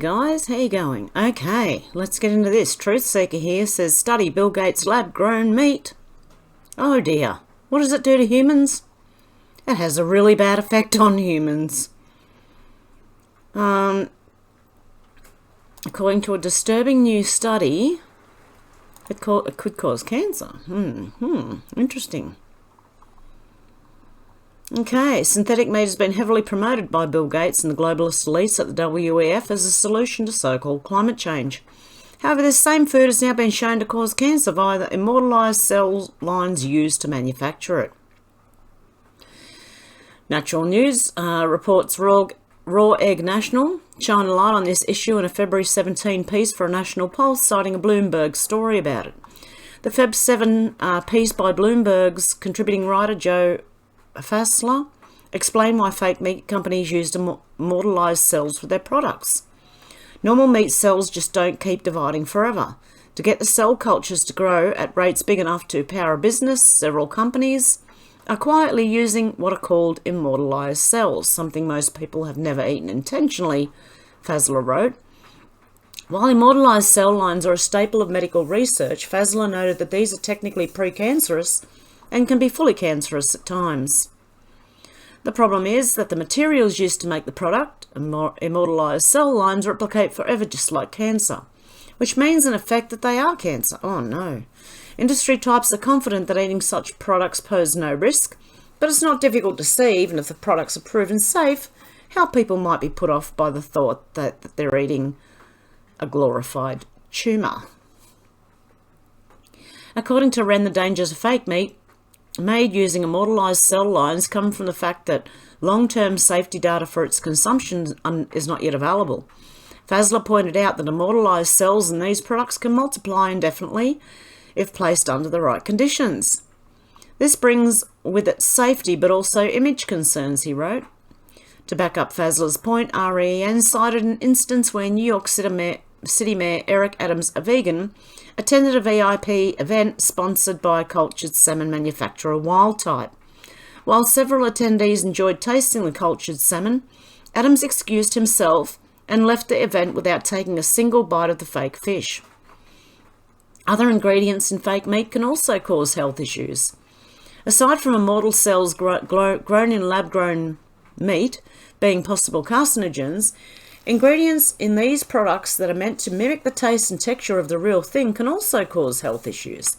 guys, how you going? Okay, let's get into this. Truthseeker here says, study Bill Gates' lab-grown meat. Oh dear, what does it do to humans? It has a really bad effect on humans. According to a disturbing new study, it could cause cancer. Interesting. Okay, synthetic meat has been heavily promoted by Bill Gates and the globalist elites at the WEF as a solution to so-called climate change. However, this same food has now been shown to cause cancer via the immortalised cell lines used to manufacture it. Natural News reports Raw Egg National shine a light on this issue in a February 17 piece for a national pulse, citing a Bloomberg story about it. The Feb 7 piece by Bloomberg's contributing writer Joe Fassler explained why fake meat companies used immortalised cells for their products. Normal meat cells just don't keep dividing forever. To get the cell cultures to grow at rates big enough to power a business, several companies are quietly using what are called immortalised cells, something most people have never eaten intentionally, Fassler wrote. While immortalised cell lines are a staple of medical research, Fassler noted that these are technically precancerous and can be fully cancerous at times. The problem is that the materials used to make the product, immortalised cell lines, replicate forever just like cancer, which means in effect that they are cancer. Oh no. Industry types are confident that eating such products pose no risk, but it's not difficult to see, even if the products are proven safe, how people might be put off by the thought that they're eating a glorified tumour. According to Ren, the dangers of fake meat made using immortalised cell lines come from the fact that long-term safety data for its consumption is not yet available. Fassler pointed out that immortalised cells in these products can multiply indefinitely if placed under the right conditions. This brings with it safety but also image concerns, he wrote. To back up Fassler's point, REN cited an instance where New York City Mayor Eric Adams, a vegan, attended a VIP event sponsored by cultured salmon manufacturer Wild Type. While several attendees enjoyed tasting the cultured salmon, Adams excused himself and left the event without taking a single bite of the fake fish. Other ingredients in fake meat can also cause health issues. Aside from immortal cells grown in lab-grown meat being possible carcinogens, ingredients in these products that are meant to mimic the taste and texture of the real thing can also cause health issues.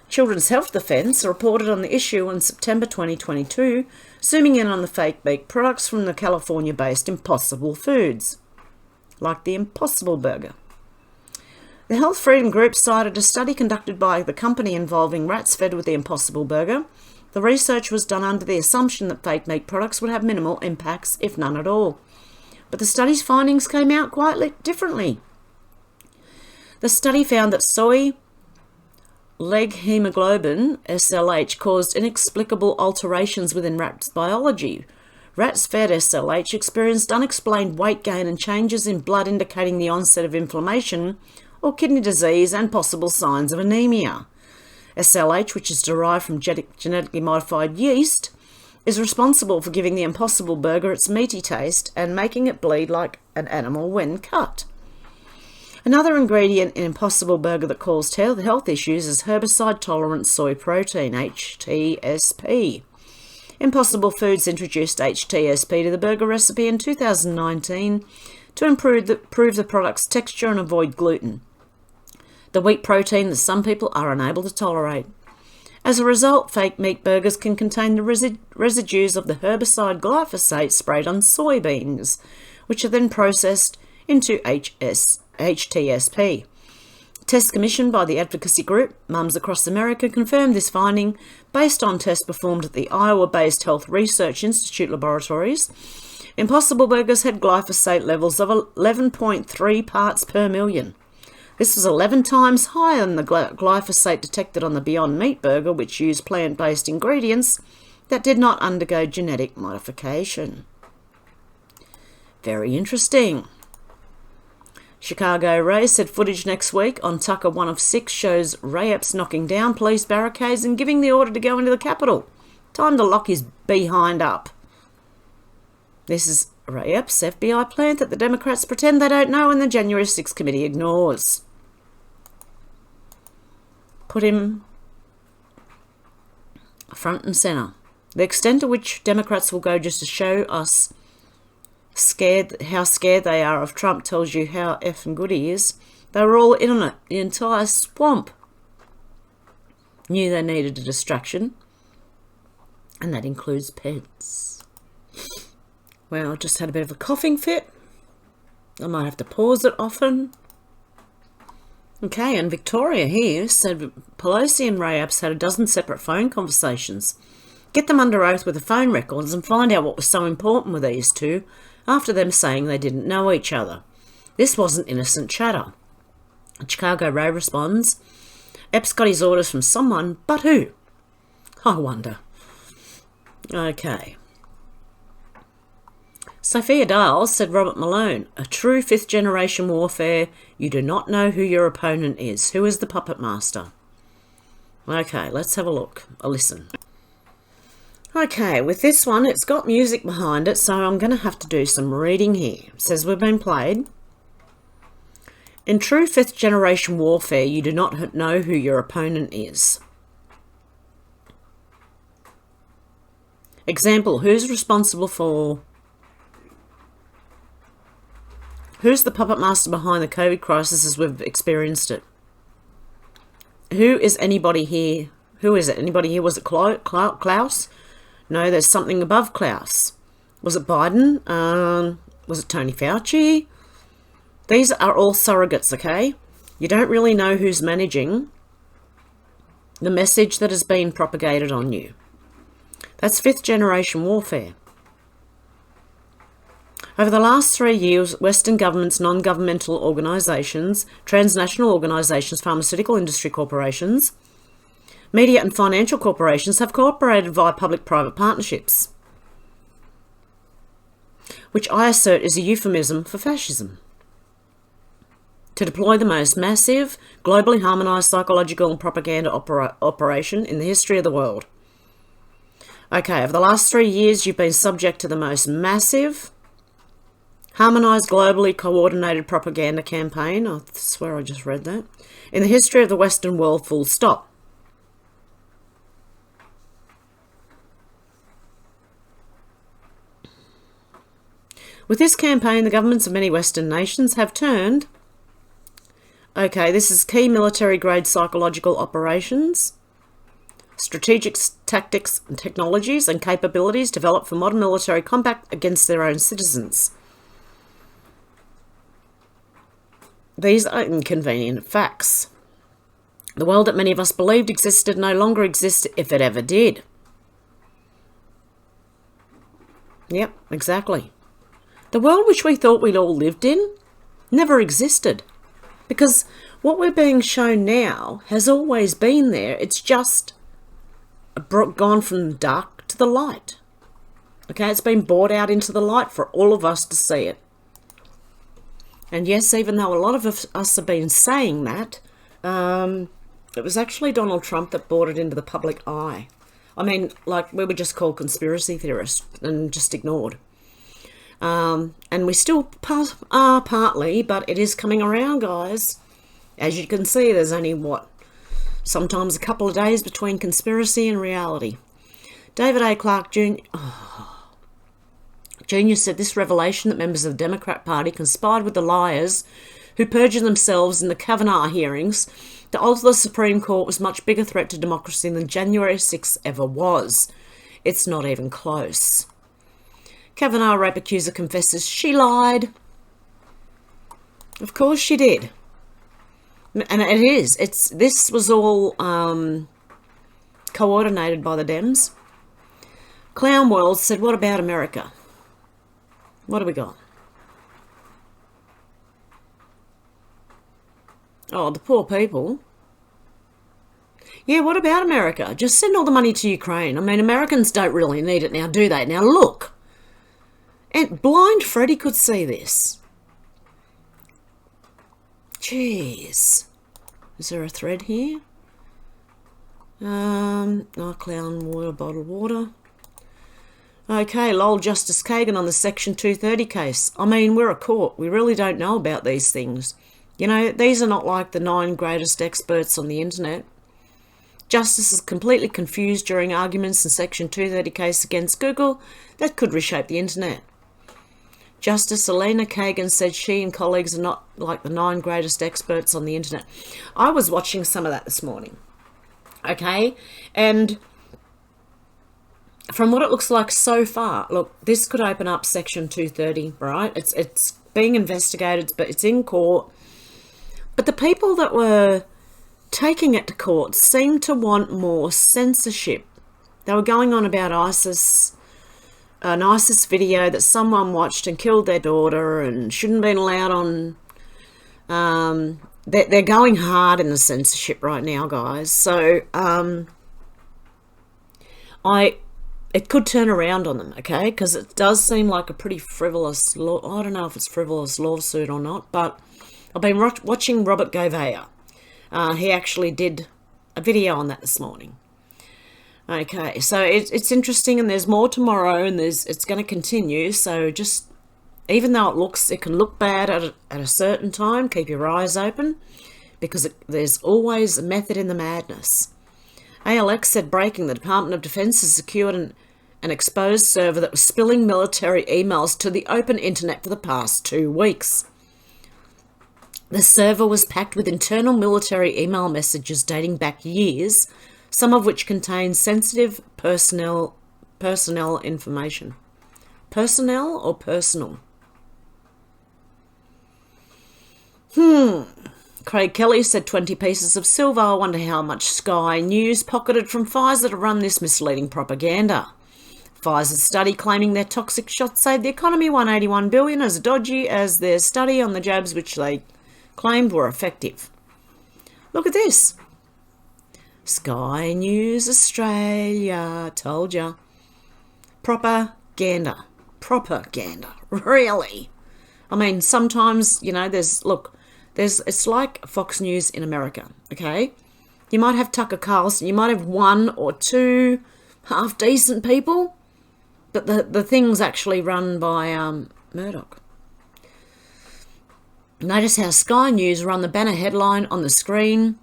Children's Health Defence reported on the issue in September 2022, zooming in on the fake meat products from the California-based Impossible Foods, like the Impossible Burger. The Health Freedom Group cited a study conducted by the company involving rats fed with the Impossible Burger. The research was done under the assumption that fake meat products would have minimal impacts, if none at all. But the study's findings came out quite differently. The study found that soy leg hemoglobin, SLH, caused inexplicable alterations within rats' biology. Rats fed SLH experienced unexplained weight gain and changes in blood indicating the onset of inflammation or kidney disease and possible signs of anemia. SLH, which is derived from genetically modified yeast, is responsible for giving the Impossible Burger its meaty taste and making it bleed like an animal when cut. Another ingredient in Impossible Burger that caused health issues is herbicide-tolerant soy protein, HTSP. Impossible Foods introduced HTSP to the burger recipe in 2019 to improve the product's texture and avoid gluten, the wheat protein that some people are unable to tolerate. As a result, fake meat burgers can contain the residues of the herbicide glyphosate sprayed on soybeans, which are then processed into HTSP. Tests commissioned by the advocacy group Mums Across America confirmed this finding based on tests performed at the Iowa-based Health Research Institute laboratories. Impossible Burgers had glyphosate levels of 11.3 parts per million. This was 11 times higher than the glyphosate detected on the Beyond Meat burger, which used plant-based ingredients that did not undergo genetic modification. Very interesting. Chicago Ray said footage next week on Tucker 1 of 6 shows Ray Epps knocking down police barricades and giving the order to go into the Capitol. Time to lock his behind up. This is Ray Epps, FBI plant that the Democrats pretend they don't know and the January 6th committee ignores. Put him front and centre. The extent to which Democrats will go just to show us how scared they are of Trump tells you how effing good he is. They were all in on it. The entire swamp knew they needed a distraction, and that includes pets. Well, I just had a bit of a coughing fit. I might have to pause it often. Okay, and Victoria here said Pelosi and Ray Epps had a dozen separate phone conversations. Get them under oath with the phone records and find out what was so important with these two after them saying they didn't know each other. This wasn't innocent chatter. Chicago Ray responds, Epps got his orders from someone, but who? I wonder. Okay. Sophia Dales said Robert Malone, a true fifth-generation warfare, you do not know who your opponent is. Who is the puppet master? Okay, let's have a look, a listen. Okay, with this one, it's got music behind it, so I'm going to have to do some reading here. It says we've been played. In true fifth-generation warfare, you do not know who your opponent is. Example, who's responsible for... Who's the puppet master behind the COVID crisis as we've experienced it? Who is anybody here? Who is it? Anybody here? Was it Klaus? No, there's something above Klaus. Was it Biden? Was it Tony Fauci? These are all surrogates, okay? You don't really know who's managing the message that has been propagated on you. That's fifth generation warfare. Over the last 3 years, Western governments, non-governmental organisations, transnational organisations, pharmaceutical industry corporations, media and financial corporations have cooperated via public-private partnerships, which I assert is a euphemism for fascism, to deploy the most massive, globally harmonised psychological and propaganda operation in the history of the world. Okay, over the last 3 years, you've been subject to the most massive, harmonised, globally coordinated propaganda campaign, I swear I just read that, in the history of the Western world, full stop. With this campaign, the governments of many Western nations have turned, okay, this is key military-grade psychological operations, strategic tactics and technologies and capabilities developed for modern military combat against their own citizens. These are inconvenient facts. The world that many of us believed existed no longer exists, if it ever did. Yep, exactly. The world which we thought we'd all lived in never existed. Because what we're being shown now has always been there. It's just gone from the dark to the light. Okay, it's been brought out into the light for all of us to see it. And yes, even though a lot of us have been saying that, it was actually Donald Trump that brought it into the public eye. I mean, like, we were just called conspiracy theorists and just ignored. And we still are partly, but it is coming around, guys. As you can see, there's only, sometimes a couple of days between conspiracy and reality. David A. Clark Jr. said this revelation that members of the Democrat Party conspired with the liars who perjured themselves in the Kavanaugh hearings to alter the Supreme Court was a much bigger threat to democracy than January 6th ever was. It's not even close. Kavanaugh rape accuser confesses she lied. Of course she did. And it is. This was all coordinated by the Dems. Clown World said, what about America? What do we got? Oh, the poor people. Yeah, what about America? Just send all the money to Ukraine. I mean, Americans don't really need it now, do they? Now, look. And blind Freddy could see this. Jeez. Is there a thread here? Oh, clown water, bottled water. Okay, lol, Justice Kagan on the Section 230 case. I mean, we're a court. We really don't know about these things. You know, these are not like the 9 greatest experts on the internet. Justice is completely confused during arguments in Section 230 case against Google that could reshape the internet. Justice Elena Kagan said she and colleagues are not like the 9 greatest experts on the internet. I was watching some of that this morning. Okay, and from what it looks like so far, look, this could open up Section 230, right? It's being investigated, but it's in court. But the people that were taking it to court seemed to want more censorship. They were going on about ISIS, an ISIS video that someone watched and killed their daughter and shouldn't have been allowed on. They're going hard in the censorship right now, guys. So it could turn around on them, okay? Because it does seem like a pretty frivolous law. I don't know if it's frivolous lawsuit or not, but I've been watching Robert Gouveia. He actually did a video on that this morning. Okay, so it's interesting, and there's more tomorrow, and it's going to continue. So just, even though it can look bad at a certain time, keep your eyes open, because there's always a method in the madness. ALX said breaking, the Department of Defense has secured an exposed server that was spilling military emails to the open internet for the past 2 weeks. The server was packed with internal military email messages dating back years, some of which contain sensitive personnel information. Personnel or personal? Craig Kelly said 20 pieces of silver. I wonder how much Sky News pocketed from Pfizer to run this misleading propaganda. Pfizer's study claiming their toxic shots saved the economy $181 billion as dodgy as their study on the jabs which they claimed were effective. Look at this. Sky News Australia. Told ya. Propaganda. Really? I mean, sometimes, you know, it's like Fox News in America, okay? You might have Tucker Carlson, you might have 1 or 2 half-decent people, but the thing's actually run by Murdoch. Notice how Sky News run the banner headline on the screen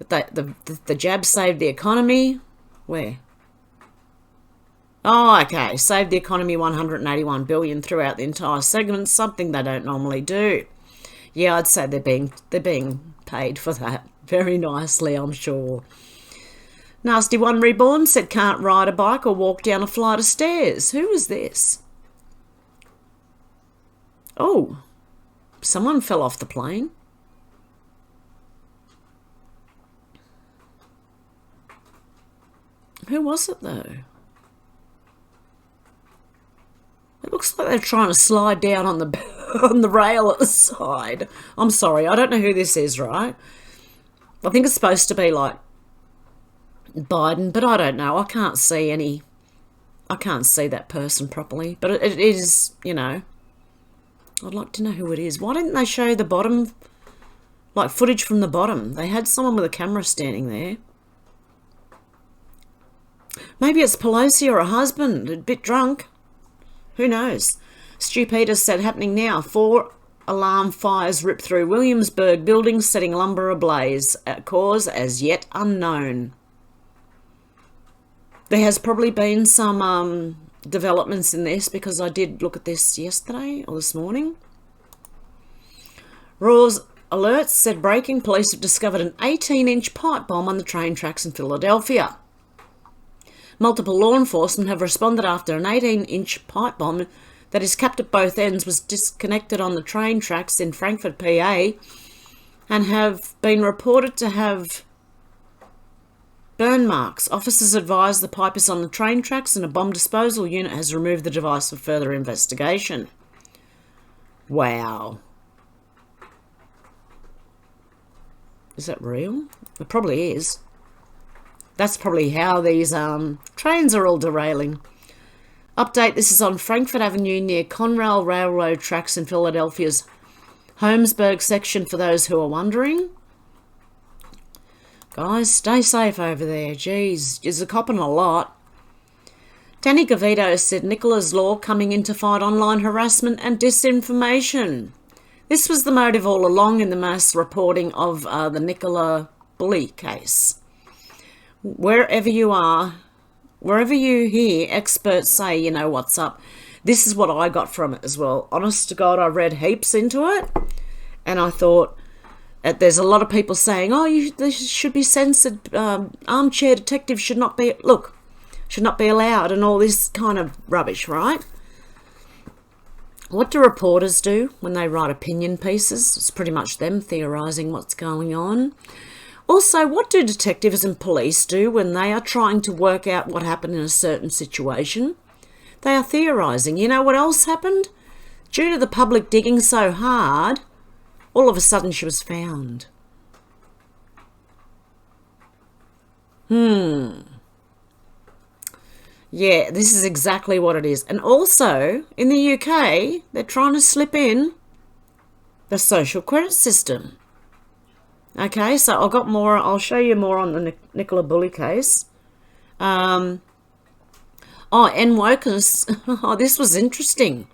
that the jab saved the economy. Where? Oh, okay. Saved the economy $181 billion throughout the entire segment, something they don't normally do. Yeah, I'd say they're being paid for that very nicely, I'm sure. Nasty One Reborn said can't ride a bike or walk down a flight of stairs. Who is this? Oh, someone fell off the plane. Who was it though? It looks like they're trying to slide down on the rail at the side. I'm sorry, I don't know who this is, right? I think it's supposed to be like Biden, but I don't know. I can't see that person properly. But it is, you know, I'd like to know who it is. Why didn't they show the bottom, like footage from the bottom? They had someone with a camera standing there. Maybe it's Pelosi or a husband, a bit drunk. Who knows? Stu Peters said happening now. 4 alarm fires rip through Williamsburg buildings, setting lumber ablaze. Cause as yet unknown. There has probably been some developments in this because I did look at this yesterday or this morning. Raw's alerts said breaking police have discovered an 18-inch pipe bomb on the train tracks in Philadelphia. Multiple law enforcement have responded after an 18-inch pipe bomb that is capped at both ends was disconnected on the train tracks in Frankfurt, PA, and have been reported to have burn marks. Officers advised the pipe is on the train tracks and a bomb disposal unit has removed the device for further investigation. Wow. Is that real? It probably is. That's probably how these trains are all derailing. Update, this is on Frankfurt Avenue near Conrail Railroad tracks in Philadelphia's Holmesburg section for those who are wondering. Guys, stay safe over there. Jeez, you're copping a lot. Danny Gavito said Nicola's law coming in to fight online harassment and disinformation. This was the motive all along in the mass reporting of the Nicola Bulley case. Wherever you are, wherever you hear experts say, you know, what's up, this is what I got from it as well. Honest to God, I read heaps into it, and I thought, there's a lot of people saying, oh, this should be censored, armchair detectives should not be allowed, and all this kind of rubbish, right? What do reporters do when they write opinion pieces? It's pretty much them theorising what's going on. Also, what do detectives and police do when they are trying to work out what happened in a certain situation? They are theorising. You know what else happened? Due to the public digging so hard, all of a sudden she was found. Yeah, this is exactly what it is. And also, in the UK, they're trying to slip in the social credit system. Okay, so I've got more. I'll show you more on the Nicola Bulley case. Oh, NWOKers. Oh, this was interesting.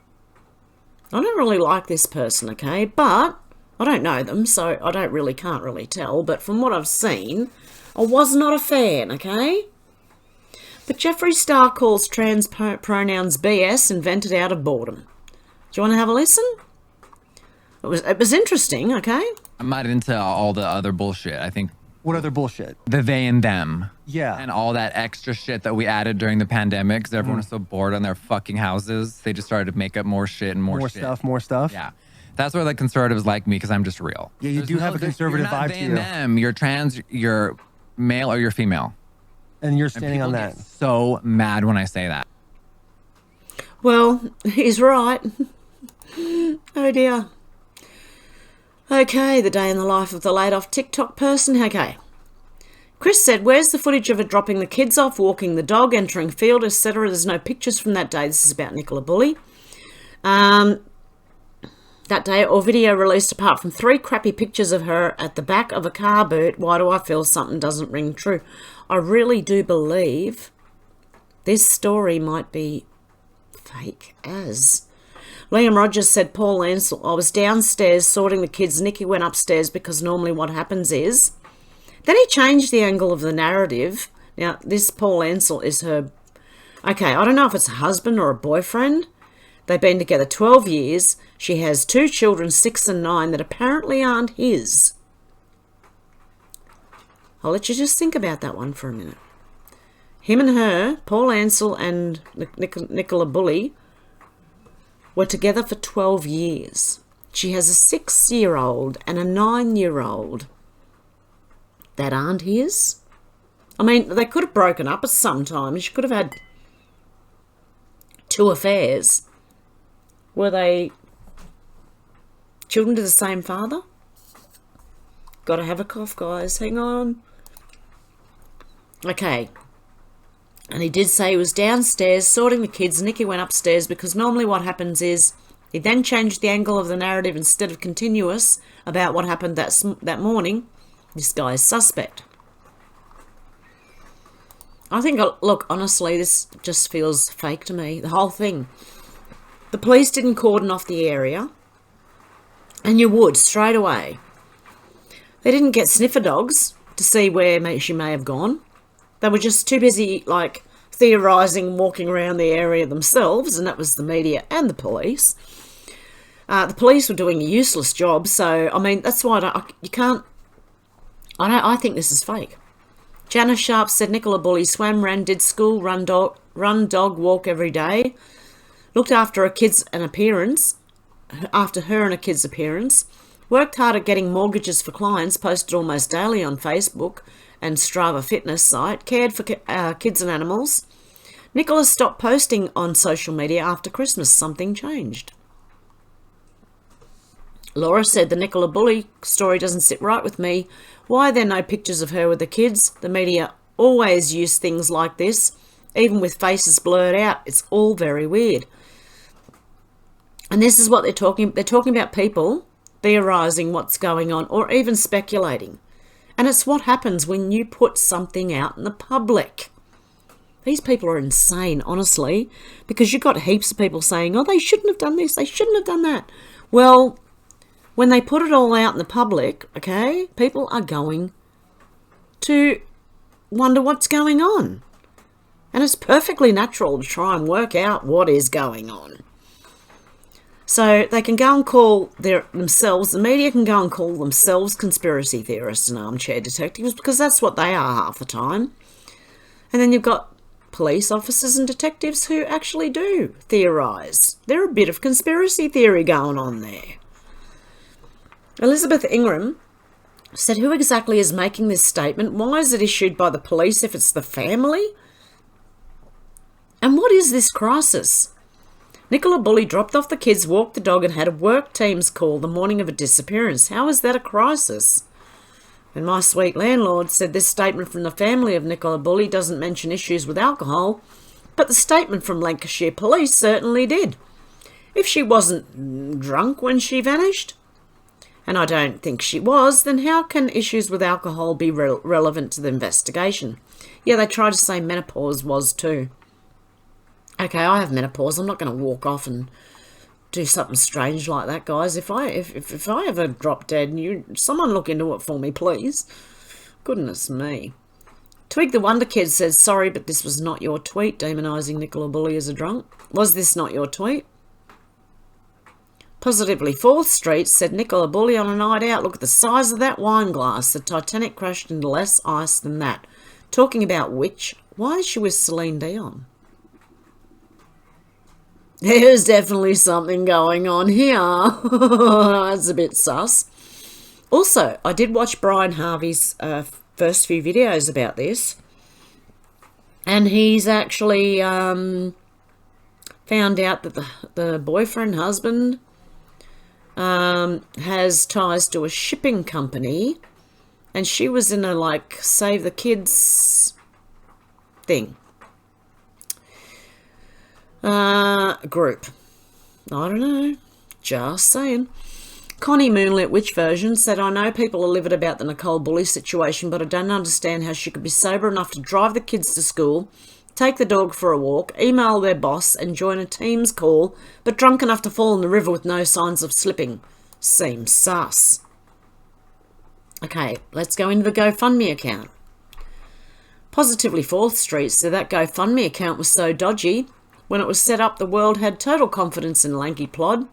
I don't really like this person, okay, but I don't know them, so I can't really tell. But from what I've seen, I was not a fan, okay? But Jeffree Star calls trans pronouns BS invented out of boredom. Do you want to have a listen? It was interesting, okay? I'm not into all the other bullshit. I think. What other bullshit? The they and them. Yeah. And all that extra shit that we added during the pandemic because everyone was so bored on their fucking houses. They just started to make up more shit and more shit. More stuff. Yeah. That's where the conservatives like me because I'm just real. Yeah, you do have a conservative vibe to you. You're not they and them. You're trans, you're male or you're female. And you're standing on that. Get so mad when I say that. Well, he's right. Oh dear. Okay, the day in the life of the laid-off TikTok person. Okay. Chris said, where's the footage of her dropping the kids off, walking the dog, entering field, etc.? There's no pictures from that day. This is about Nicola Bulley. That day, or video released apart from 3 crappy pictures of her at the back of a car boot. Why do I feel something doesn't ring true? I really do believe this story might be fake as. Liam Rogers said, Paul Ansell, I was downstairs sorting the kids. Nikki went upstairs because normally what happens is. Then he changed the angle of the narrative. Now, this Paul Ansell is her. Okay, I don't know if it's a husband or a boyfriend. They've been together 12 years. She has 2 children, 6 and 9, that apparently aren't his. I'll let you just think about that one for a minute. Him and her, Paul Ansell and Nicola Bulley, were together for 12 years. She has a 6-year-old and a 9-year-old that aren't his. I mean, they could have broken up at some time. She could have had 2 affairs. Were they children to the same father? Got to have a cough, guys. Hang on. Okay. And he did say he was downstairs sorting the kids. Nikki went upstairs because normally what happens is he then changed the angle of the narrative instead of continuous about what happened that morning. This guy is suspect. I think, look, honestly, this just feels fake to me. The whole thing. The police didn't cordon off the area. And you would, straight away. They didn't get sniffer dogs to see where she may have gone. They were just too busy, like, theorising, walking around the area themselves, and that was the media and the police. The police were doing a useless job, so, I mean, that's why you can't. I think this is fake. Janice Sharp said Nicola Bulley swam, ran, did school, run, dog, walk every day, looked after her kids' appearance, worked hard at getting mortgages for clients, posted almost daily on Facebook and Strava fitness site, cared for kids and animals. Nicola stopped posting on social media after Christmas. Something changed. Laura said the Nicola Bulley story doesn't sit right with me. Why are there no pictures of her with the kids? The media always use things like this, even with faces blurred out. It's all very weird. And this is what they're talking. They're talking about people theorising what's going on or even speculating. And it's what happens when you put something out in the public. These people are insane, honestly, because you've got heaps of people saying, oh, they shouldn't have done this, they shouldn't have done that. Well, when they put it all out in the public, okay, people are going to wonder what's going on. And it's perfectly natural to try and work out what is going on. So they can go and call themselves, the media can go and call themselves conspiracy theorists and armchair detectives, because that's what they are half the time. And then you've got police officers and detectives who actually do theorise. There's a bit of conspiracy theory going on there. Elizabeth Ingram said, who exactly is making this statement? Why is it issued by the police if it's the family? And what is this crisis? Nicola Bulley dropped off the kids, walked the dog and had a work team's call the morning of a disappearance. How is that a crisis? And my sweet landlord said this statement from the family of Nicola Bulley doesn't mention issues with alcohol, but the statement from Lancashire Police certainly did. If she wasn't drunk when she vanished, and I don't think she was, then how can issues with alcohol be relevant to the investigation? Yeah, they tried to say menopause was too. Okay, I have menopause. I'm not going to walk off and do something strange like that, guys. If I ever drop dead, and someone look into it for me, please. Goodness me. Twig the Wonder Kid says, sorry, but this was not your tweet, demonising Nicola Bulley as a drunk. Was this not your tweet? Positively 4th Street said, Nicola Bulley on a night out. Look at the size of that wine glass. The Titanic crashed into less ice than that. Talking about which, why is she with Celine Dion? There's definitely something going on here. That's a bit sus. Also, I did watch Brian Harvey's first few videos about this. And he's actually found out that the boyfriend, husband, has ties to a shipping company. And she was in a, like, Save the Kids thing. Group. I don't know. Just saying. Connie Moonlit Witch Version said, I know people are livid about the Nicole Bulley situation, but I don't understand how she could be sober enough to drive the kids to school, take the dog for a walk, email their boss and join a Teams call, but drunk enough to fall in the river with no signs of slipping. Seems sus. Okay, let's go into the GoFundMe account. Positively 4th Street said that GoFundMe account was so dodgy. When it was set up, the world had total confidence in Lanky Plod,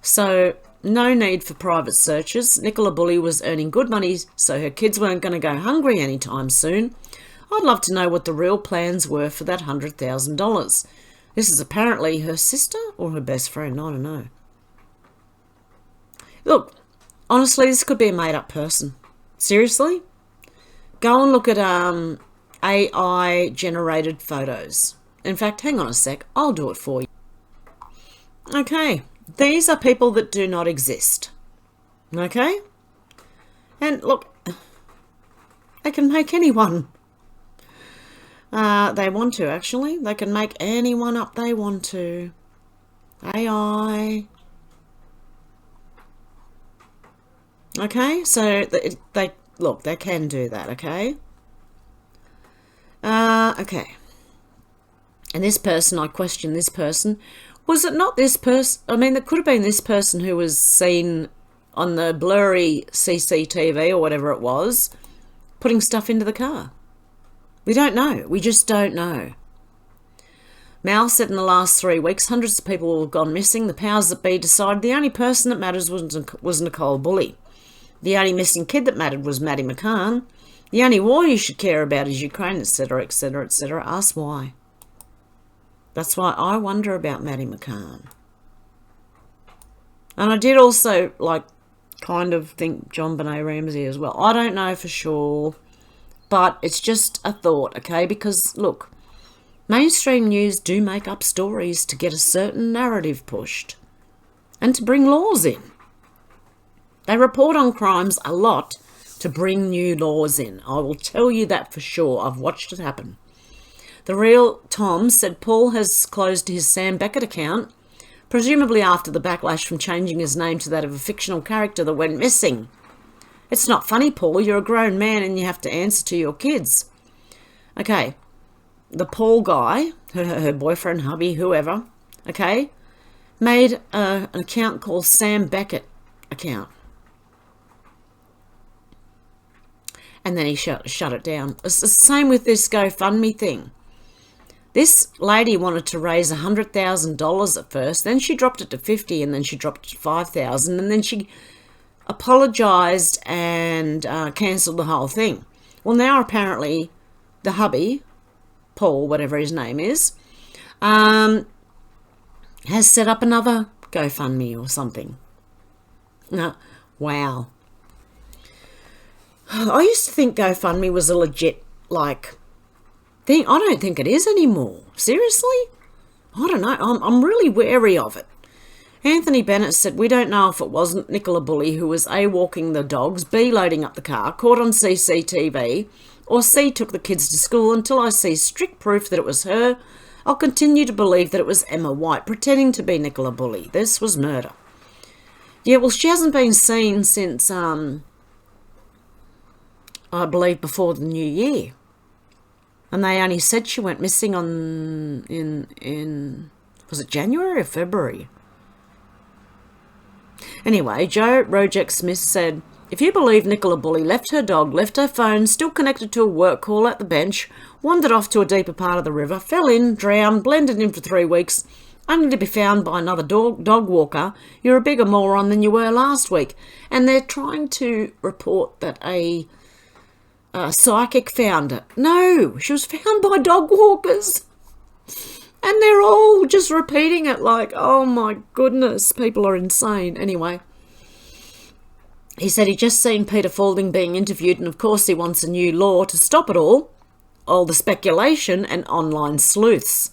so no need for private searches. Nicola Bulley was earning good money, so her kids weren't going to go hungry anytime soon. I'd love to know what the real plans were for that $100,000. This is apparently her sister or her best friend, I don't know. Look, honestly, this could be a made-up person. Seriously? Go and look at AI-generated photos. In fact, hang on a sec, I'll do it for you. Okay, these are people that do not exist. Okay? And look, they can make anyone. They want to, actually. They can make anyone up they want to. AI. Okay, so they look, they can do that, okay? Okay. And this person, I question this person. Was it not this person? I mean, it could have been this person who was seen on the blurry CCTV or whatever it was, putting stuff into the car. We don't know. We just don't know. Mal said in the last 3 weeks, hundreds of people have gone missing. The powers that be decided the only person that matters was Nicole Bulley. The only missing kid that mattered was Maddie McCann. The only war you should care about is Ukraine, etc., etc., etc. Ask why. That's why I wonder about Maddie McCann. And I did also, like, kind of think John Benet Ramsey as well. I don't know for sure, but it's just a thought, okay? Because, look, mainstream news do make up stories to get a certain narrative pushed and to bring laws in. They report on crimes a lot to bring new laws in. I will tell you that for sure. I've watched it happen. The Real Tom said Paul has closed his Sam Beckett account, presumably after the backlash from changing his name to that of a fictional character that went missing. It's not funny, Paul. You're a grown man and you have to answer to your kids. Okay, the Paul guy, her boyfriend, hubby, whoever, okay, made an account called Sam Beckett account. And then he shut it down. It's the same with this GoFundMe thing. This lady wanted to raise $100,000 at first. Then she dropped it to 50, and then she dropped it to 5,000, and then she apologised and cancelled the whole thing. Well, now apparently the hubby, Paul, whatever his name is, has set up another GoFundMe or something. Wow. I used to think GoFundMe was a legit, thing. I don't think it is anymore. Seriously? I don't know. I'm really wary of it. Anthony Bennett said, we don't know if it wasn't Nicola Bulley who was A, walking the dogs, B, loading up the car, caught on CCTV, or C, took the kids to school. Until I see strict proof that it was her, I'll continue to believe that it was Emma White pretending to be Nicola Bulley. This was murder. Yeah, well, she hasn't been seen since, I believe, before the new year. And they only said she went missing in was it January or February? Anyway, Joe Rojek Smith said, if you believe Nicola Bulley left her dog, left her phone, still connected to a work call at the bench, wandered off to a deeper part of the river, fell in, drowned, blended in for 3 weeks, only to be found by another dog walker, you're a bigger moron than you were last week. And they're trying to report that a psychic found it. No, she was found by dog walkers. And they're all just repeating it like, oh my goodness, people are insane. Anyway, he said he'd just seen Peter Faulding being interviewed, and of course he wants a new law to stop it all the speculation and online sleuths.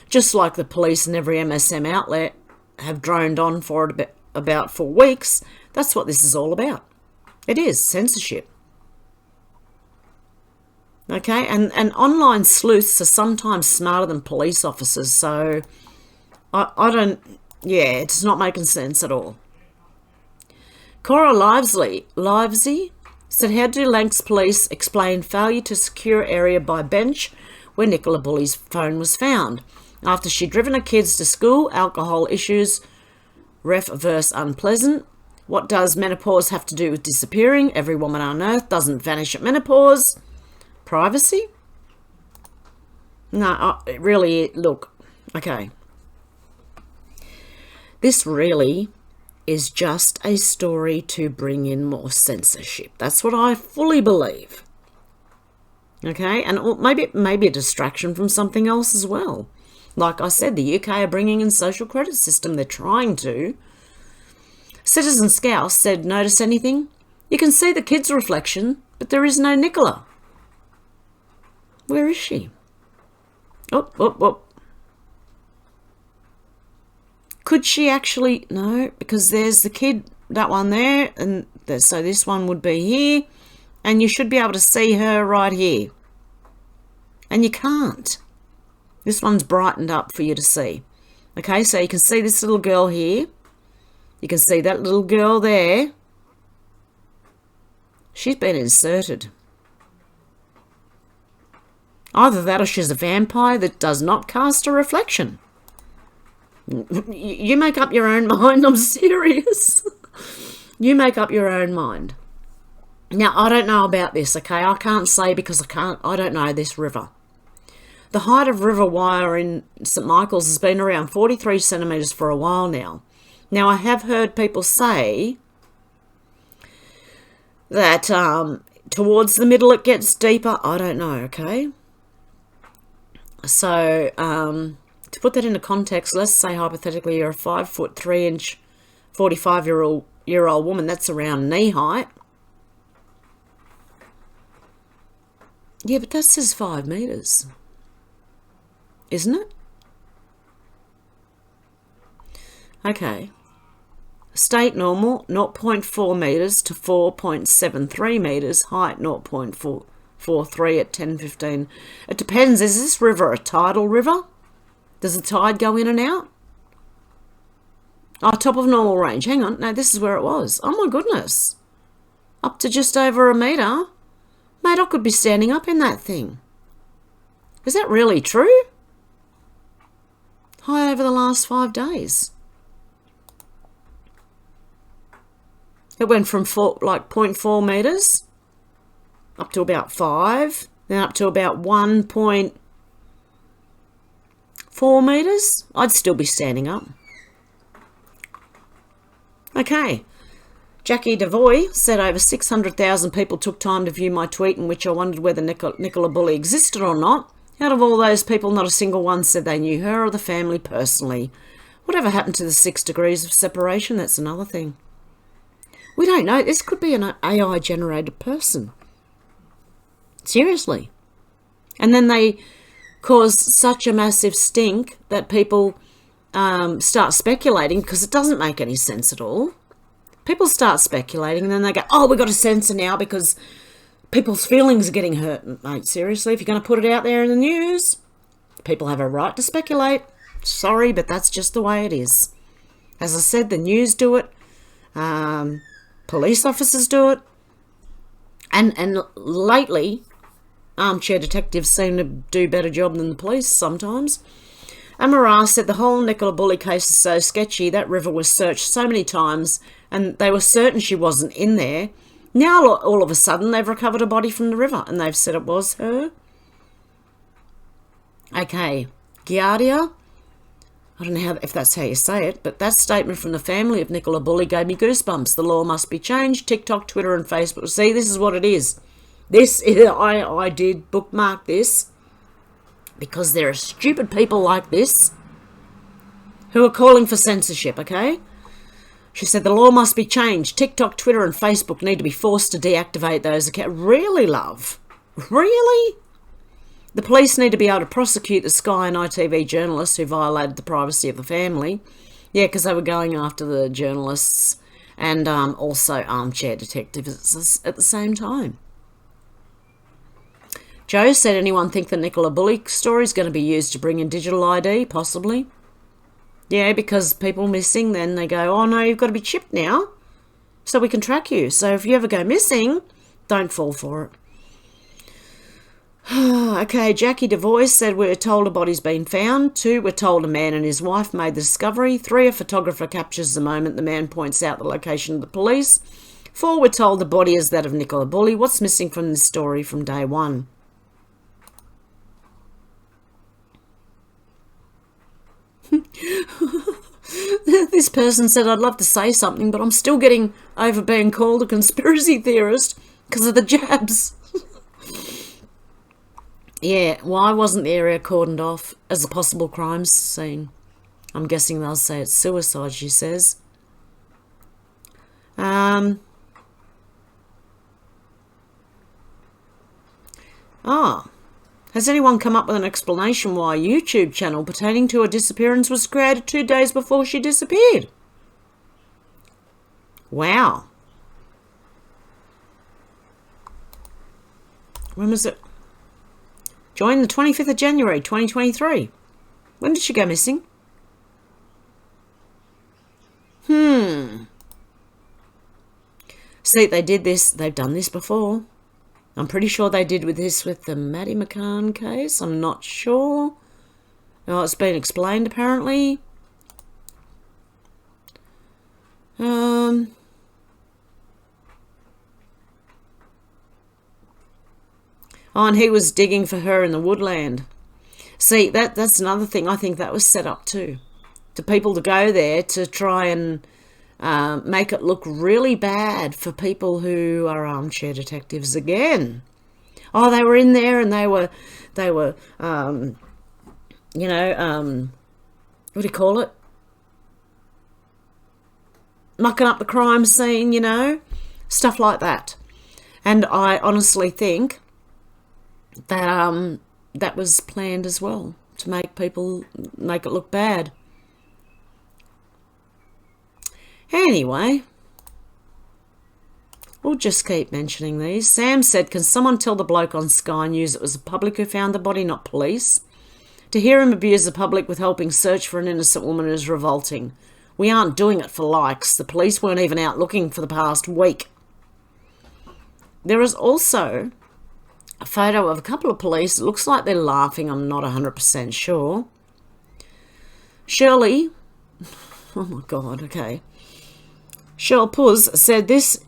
Just like the police and every MSM outlet have droned on for it about for weeks, that's what this is all about. It is censorship. Okay, and online sleuths are sometimes smarter than police officers, so I don't, it does not making sense at all. Cora Livesey said, how do Lancs police explain failure to secure area by bench where Nicola Bulley's phone was found? After she'd driven her kids to school, alcohol issues, ref verse unpleasant. What does menopause have to do with disappearing? Every woman on earth doesn't vanish at menopause. Privacy? No, really, look, okay. This really is just a story to bring in more censorship. That's what I fully believe. Okay, and maybe a distraction from something else as well. Like I said, the UK are bringing in social credit system. They're trying to. Citizen Scouse said, notice anything? You can see the kid's reflection, but there is no Nicola. Where is she? Oh. Could she actually? No, because there's the kid, that one there, and so this one would be here, and you should be able to see her right here. And you can't. This one's brightened up for you to see. Okay, so you can see this little girl here. You can see that little girl there. She's been inserted. Either that or she's a vampire that does not cast a reflection. You make up your own mind, I'm serious. You make up your own mind. Now, I don't know about this, okay? I can't say because I don't know this river. The height of river wire in St Michael's has been around 43 centimetres for a while now. Now, I have heard people say that towards the middle it gets deeper. I don't know, okay? So, to put that into context, let's say hypothetically you're a 5'3" 45-year-old woman. That's around knee height. Yeah, but that says 5 metres, isn't it? Okay. State normal 0.4 metres to 4.73 metres. Height 0.43 at 10:15. It depends. Is this river a tidal river? Does the tide go in and out? Oh, top of normal range. Hang on. No, this is where it was. Oh my goodness. Up to just over a metre. Mate, I could be standing up in that thing. Is that really true? High over the last 5 days. It went from 0.4 metres up to about 5, then up to about 1.4 metres. I'd still be standing up. Okay. Jackie Devoy said over 600,000 people took time to view my tweet in which I wondered whether Nicola Bulley existed or not. Out of all those people, not a single one said they knew her or the family personally. Whatever happened to the 6 degrees of separation? That's another thing. We don't know. This could be an AI-generated person. Seriously. And then they cause such a massive stink that people start speculating, because it doesn't make any sense at all. People start speculating and then they go, oh, we've got to censor now because people's feelings are getting hurt. Mate, seriously, if you're going to put it out there in the news, people have a right to speculate. Sorry, but that's just the way it is. As I said, the news do it. Police officers do it. And lately, armchair detectives seem to do a better job than the police sometimes. Amara said the whole Nicola Bulley case is so sketchy. That river was searched so many times and they were certain she wasn't in there. Now all of a sudden they've recovered a body from the river and they've said it was her. Okay, Giardia. I don't know if that's how you say it, but that statement from the family of Nicola Bulley gave me goosebumps. The law must be changed. TikTok, Twitter and Facebook. See, this is what it is. I did bookmark this because there are stupid people like this who are calling for censorship, okay? She said the law must be changed. TikTok, Twitter and Facebook need to be forced to deactivate those accounts. Really, love? Really? The police need to be able to prosecute the Sky and ITV journalists who violated the privacy of the family. Yeah, because they were going after the journalists and also armchair detectives at the same time. Joe said, anyone think the Nicola Bulley story is going to be used to bring in digital ID? Possibly. Yeah, because people missing, then they go, oh no, you've got to be chipped now so we can track you. So if you ever go missing, don't fall for it. Okay, Jackie Devoy said we're told a body's been found. 2, we're told a man and his wife made the discovery. 3, a photographer captures the moment the man points out the location of the police. 4, we're told the body is that of Nicola Bulley. What's missing from this story from day one? This person said, I'd love to say something, but I'm still getting over being called a conspiracy theorist because of the jabs. Yeah, why wasn't the area cordoned off as a possible crime scene? I'm guessing they'll say it's suicide, she says. Has anyone come up with an explanation why a YouTube channel pertaining to her disappearance was created 2 days before she disappeared? Wow. When was it? Joined the 25th of January, 2023. When did she go missing? See, they did this. They've done this before. I'm pretty sure they did with the Maddie McCann case. I'm not sure. Oh, it's been explained apparently. Oh, and he was digging for her in the woodland. See, that's another thing. I think that was set up too. To people to go there to try and make it look really bad for people who are armchair detectives again. Oh, they were in there and they were what do you call it? Mucking up the crime scene, you know, stuff like that. And I honestly think that that was planned as well, to make it look bad. Anyway, we'll just keep mentioning these. Sam said, can someone tell the bloke on Sky News it was the public who found the body, not police? To hear him abuse the public with helping search for an innocent woman is revolting. We aren't doing it for likes. The police weren't even out looking for the past week. There is also a photo of a couple of police. It looks like they're laughing. I'm not 100% sure. Shirley, oh my God, okay. Cheryl Puz said this,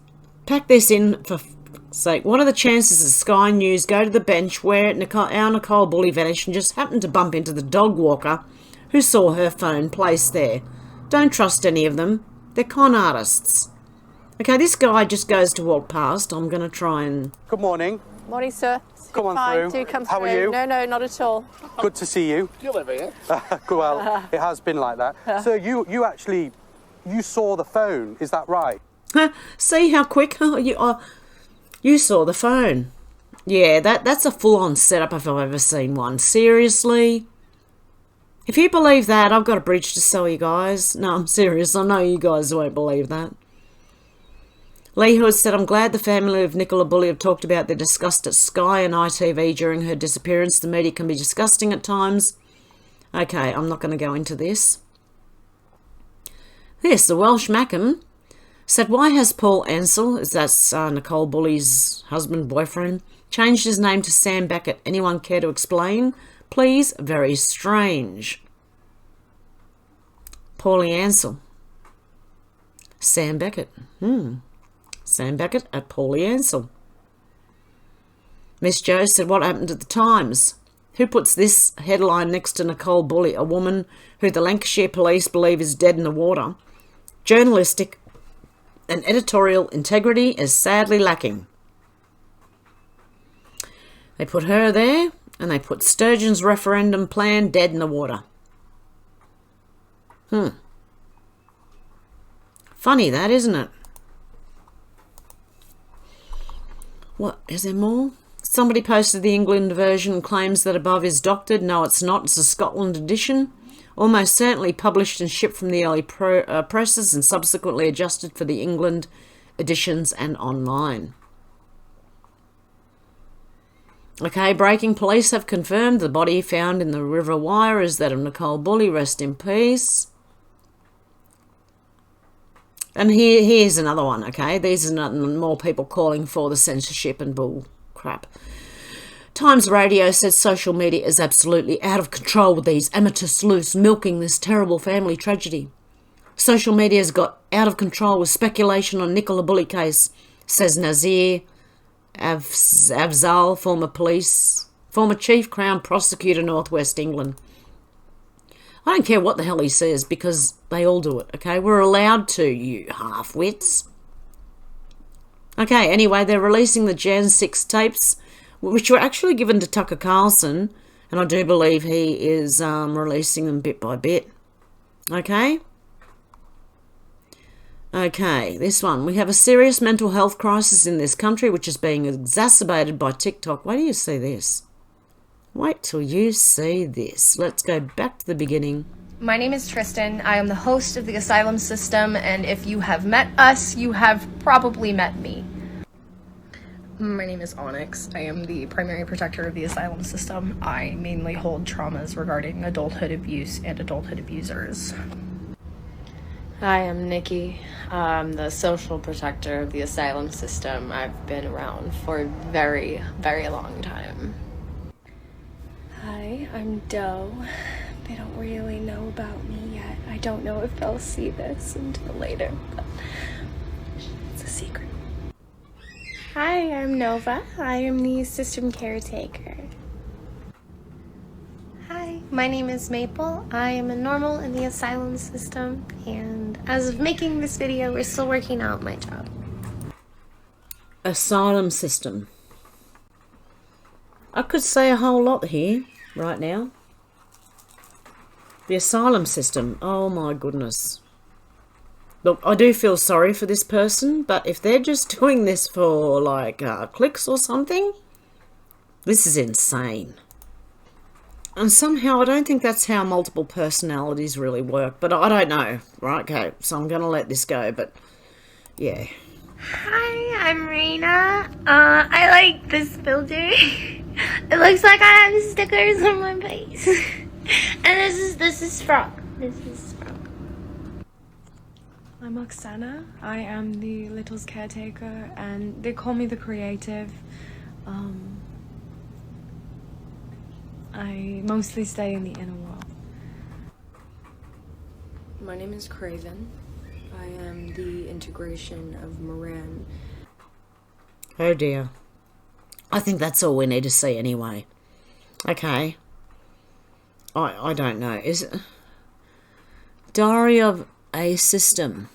pack this in for sake. What are the chances that Sky News go to the bench where our Nicole Bulley vanished and just happened to bump into the dog walker who saw her phone placed there? Don't trust any of them. They're con artists. Okay, this guy just goes to walk past. I'm going to try and... Good morning. Morning, sir. Come on Fine. through. Do come How through. are you? No, not at all. Good to see you. You live here? Well, it has been like that. So you actually, you saw the phone, is that right? See how quick you saw the phone. Yeah, that's a full-on setup if I've ever seen one. Seriously? If you believe that, I've got a bridge to sell you guys. No, I'm serious. I know you guys won't believe that. Lee Hood said, I'm glad the family of Nicola Bulley have talked about their disgust at Sky and ITV during her disappearance. The media can be disgusting at times. Okay, I'm not going to go into this. The Welsh Mackham said, why has Paul Ansell, that's Nicole Bulley's husband, boyfriend, changed his name to Sam Beckett? Anyone care to explain? Please, very strange. Paulie Ansell. Sam Beckett. Sam Beckett at Paulie Ansell. Miss Jo said, what happened at the Times? Who puts this headline next to Nicole Bulley, a woman who the Lancashire police believe is dead in the water? Journalistic and editorial integrity is sadly lacking. They put her there, and they put Sturgeon's referendum plan dead in the water. Funny that, isn't it? What, is there more? Somebody posted the England version and claims that above is doctored. No, it's not. It's a Scotland edition. Almost certainly published and shipped from the early presses and subsequently adjusted for the England editions and online. Okay, breaking. Police have confirmed the body found in the River Wyre is that of Nicole Bulley. Rest in peace. And here's another one, okay? These are more people calling for the censorship and bull crap. Times Radio said social media is absolutely out of control with these amateur sleuths milking this terrible family tragedy. Social media has got out of control with speculation on Nicola Bulley case, says Nazir Afzal, former Chief Crown Prosecutor, North West England. I don't care what the hell he says because they all do it, okay? We're allowed to, you half-wits. Okay, anyway, they're releasing the Jan 6 tapes, which were actually given to Tucker Carlson, and I do believe he is releasing them bit by bit. Okay? Okay, this one. We have a serious mental health crisis in this country, which is being exacerbated by TikTok. Wait till you see this. Wait till you see this. Let's go back to the beginning. My name is Tristan. I am the host of the Asylum System, and if you have met us, you have probably met me. My name is Onyx. I am the primary protector of the Asylum System. I mainly hold traumas regarding adulthood abuse and adulthood abusers. Hi, I'm Nikki. I'm the social protector of the Asylum System. I've been around for a very, very long time. Hi, I'm Doe. They don't really know about me yet. I don't know if they'll see this until later, but it's a secret. Hi, I'm Nova. I am the system caretaker. Hi, my name is Maple. I am a normal in the Asylum System, and as of making this video, we're still working out my job. Asylum System. I could say a whole lot here, right now. The asylum system. Oh my goodness. Look, I do feel sorry for this person, but if they're just doing this for, like, clicks or something, this is insane. And somehow I don't think that's how multiple personalities really work, but I don't know. Right, okay, so I'm going to let this go, but yeah. Hi, I'm Reina. I like this builder. It looks like I have stickers on my face. And this is Frog. This is Frog. I'm Oksana. I am the Little's caretaker, and they call me the creative. I mostly stay in the inner world. My name is Craven. I am the integration of Moran. Oh dear. I think that's all we need to see anyway. Okay. I don't know. Is it Diary of a System?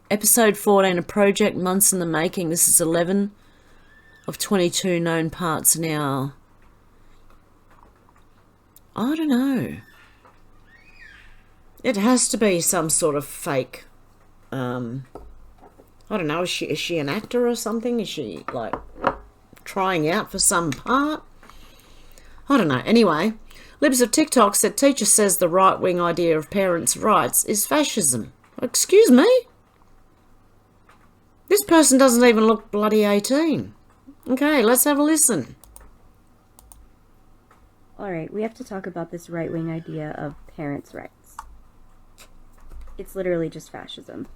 Episode 14, a project months in the making. This is 11 of 22 known parts now. I don't know. It has to be some sort of fake. I don't know. Is she an actor or something? Is she like trying out for some part? I don't know. Anyway, Libs of TikTok said teacher says the right-wing idea of parents' rights is fascism. Excuse me? This person doesn't even look bloody 18. Okay, let's have a listen. Alright, we have to talk about this right-wing idea of parents' rights. It's literally just fascism.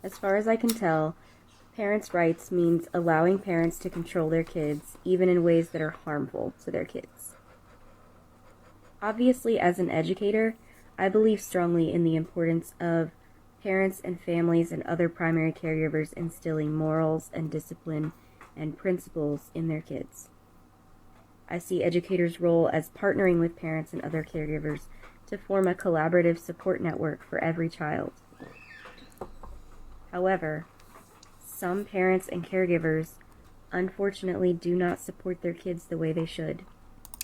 As far as I can tell, parents' rights means allowing parents to control their kids, even in ways that are harmful to their kids. Obviously, as an educator, I believe strongly in the importance of parents and families and other primary caregivers instilling morals and discipline and principles in their kids. I see educators' role as partnering with parents and other caregivers to form a collaborative support network for every child. However, some parents and caregivers unfortunately do not support their kids the way they should.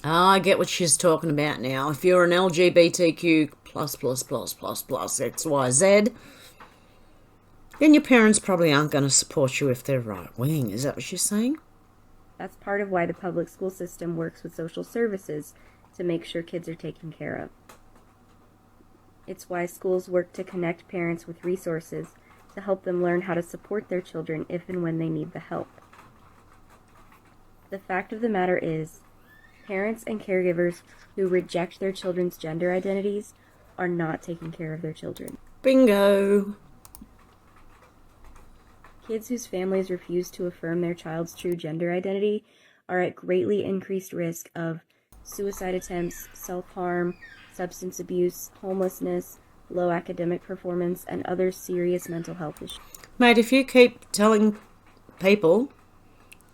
I get what she's talking about now. If you're an LGBTQ XYZ, then your parents probably aren't going to support you if they're right-wing. Is that what she's saying? That's part of why the public school system works with social services to make sure kids are taken care of. It's why schools work to connect parents with resources to help them learn how to support their children if and when they need the help. The fact of the matter is, parents and caregivers who reject their children's gender identities are not taking care of their children. Bingo! Kids whose families refuse to affirm their child's true gender identity are at greatly increased risk of suicide attempts, self-harm, substance abuse, homelessness, low academic performance, and other serious mental health issues. Mate, if you keep telling people,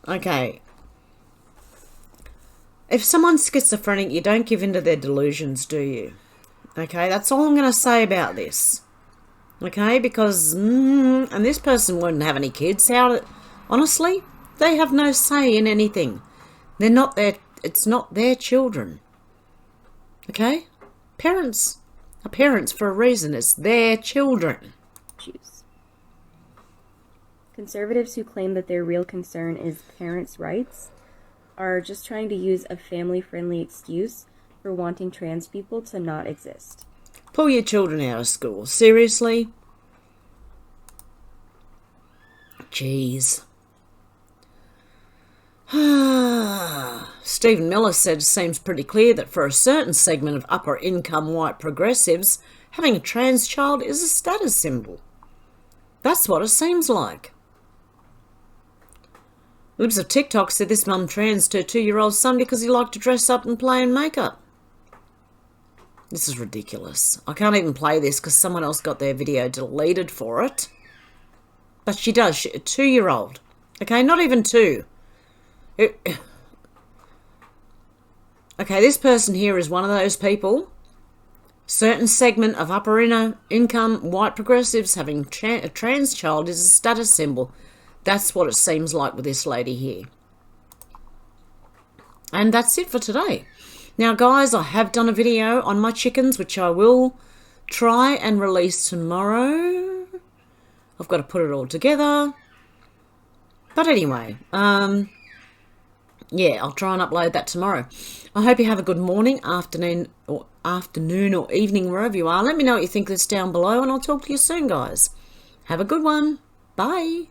okay, if someone's schizophrenic, you don't give in to their delusions, do you? Okay, that's all I'm going to say about this. Okay, because, and this person wouldn't have any kids. Honestly, they have no say in anything. They're not their, it's not their children. Okay? Parents are parents for a reason. It's their children. Conservatives who claim that their real concern is parents' rights are just trying to use a family-friendly excuse for wanting trans people to not exist. Pull your children out of school. Seriously? Jeez. Stephen Miller said it seems pretty clear that for a certain segment of upper-income white progressives, having a trans child is a status symbol. That's what it seems like. Libs of TikTok said this mum transed her 2-year-old son because he liked to dress up and play in makeup. This is ridiculous. I can't even play this because someone else got their video deleted for it. But she does. A 2-year-old. Okay, not even 2. Okay, this person here is one of those people. Certain segment of upper inner income white progressives having a trans child is a status symbol. That's what it seems like with this lady here. And that's it for today. Now, guys, I have done a video on my chickens, which I will try and release tomorrow. I've got to put it all together. But anyway, yeah, I'll try and upload that tomorrow. I hope you have a good morning, afternoon, or evening, wherever you are. Let me know what you think of this down below, and I'll talk to you soon, guys. Have a good one. Bye.